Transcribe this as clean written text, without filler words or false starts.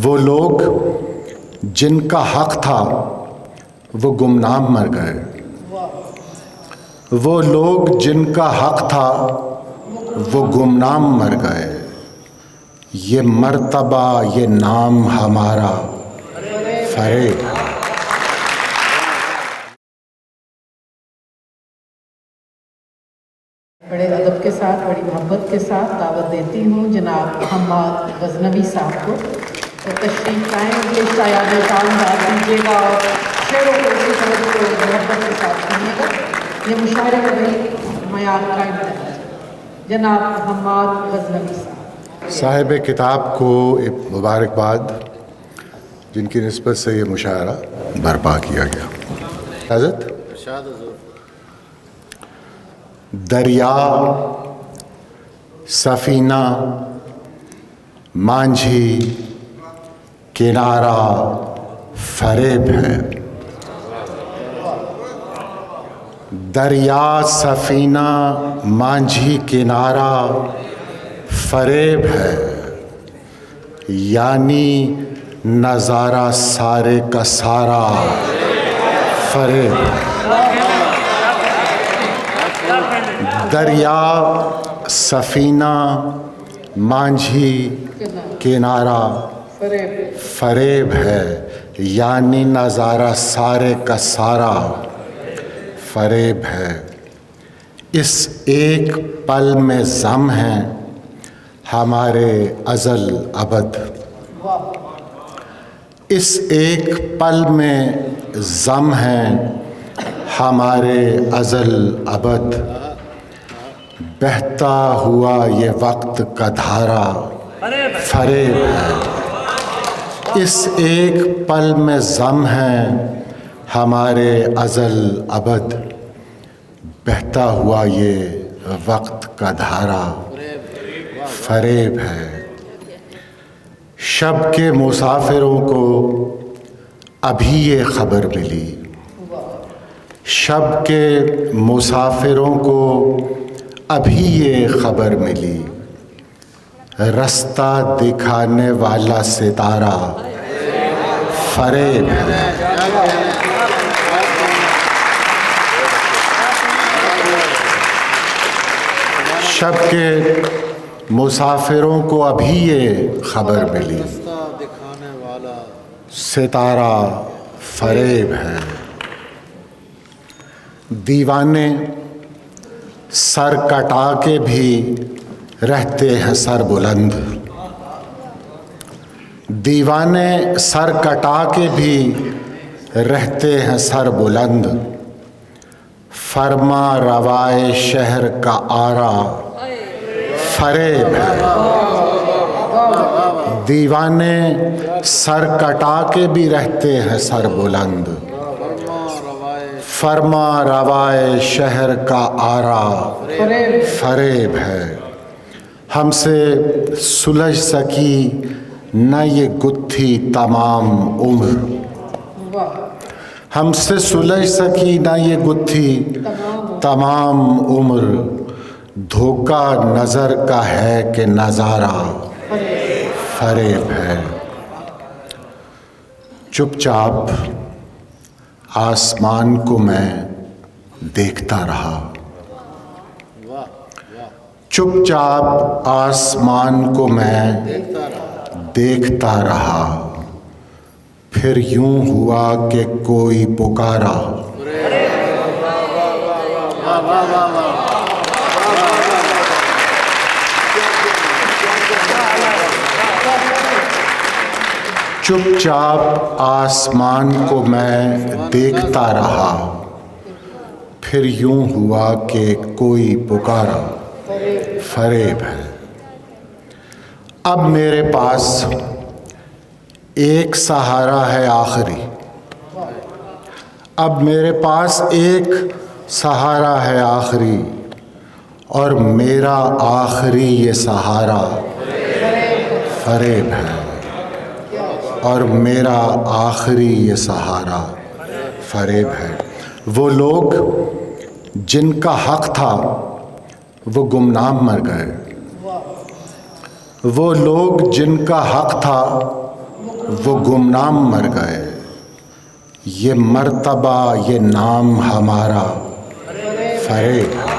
وہ لوگ جن کا حق تھا وہ گمنام مر گئے، وہ لوگ جن کا حق تھا وہ گمنام مر گئے، یہ مرتبہ یہ نام ہمارا فریب ہے۔ بڑے ادب کے ساتھ، بڑی محبت کے ساتھ دعوت دیتی ہوں جناب حماد غزنوی صاحب کو تو تشریف لائیں، ان کے شایان تعاملات دیجیے گا اور شعروں کو اسی طرح کو محبت کے ساتھ سنیے گا۔ یہ مشاعرے کا بھی معیار قائم کرنا ہے۔ جناب حماد غزنوی صاحب کتاب کو مبارکباد، جن کی نسبت سے یہ مشاعرہ برپا کیا گیا۔ حضرت دریا، سفینہ، مانجھی، کنارہ فریب ہے۔ دریا، سفینہ، مانجھی، کنارہ فریب ہے، یعنی نظارہ سارے کا سارا فریب ہے۔ دریا، سفینہ، مانجھی، کنارہ فریب ہے، یعنی نظارہ سارے کا سارا فریب ہے۔ اس ایک پل میں ضم ہیں ہمارے ازل ابد، اس ایک پل میں ضم ہیں ہمارے ازل ابد، بہتا ہوا یہ وقت کا دھارا فریب ہے۔ اس ایک پل میں ضم ہیں ہمارے ازل ابد، بہتا ہوا یہ وقت کا دھارا فریب ہے۔ شب کے مسافروں کو ابھی یہ خبر ملی، شب کے مسافروں کو ابھی یہ خبر ملی، رستہ دکھانے والا ستارہ فریب ہے۔ شب کے مسافروں کو ابھی یہ خبر ملی، ستارہ فریب ہے۔ دیوانے سر کٹا کے بھی رہتے ہیں سر بلند، دیوانے سر کٹا کے بھی رہتے ہیں سر بلند، فرما روائے شہر کا آرا فریب ہے۔ دیوانے سر کٹا کے بھی رہتے ہیں سر بلند، فرما روائے شہر کا آرا فریب ہے۔ ہم سے سلجھ سکی نہ یہ گتھی تمام عمر، ہم سے سلجھ سکی نہ یہ گتھی تمام عمر، دھوکہ نظر کا ہے کہ نظارہ فریب ہے۔ چپ چاپ آسمان کو میں دیکھتا رہا، چپ چاپ آسمان کو میں دیکھتا رہا، پھر یوں ہوا کہ کوئی پکارا، چپ چاپ آسمان کو میں دیکھتا رہا، پھر یوں ہوا کہ کوئی پکارا فریب ہے۔ اب میرے پاس ایک سہارا ہے آخری، اب میرے پاس ایک سہارا ہے آخری، اور میرا آخری یہ سہارا فریب ہے، اور میرا آخری یہ سہارا فریب ہے۔ وہ لوگ جن کا حق تھا وہ گمنام مر گئے، وہ لوگ جن کا حق تھا وہ گمنام مر گئے، یہ مرتبہ یہ نام ہمارا فریب ہے۔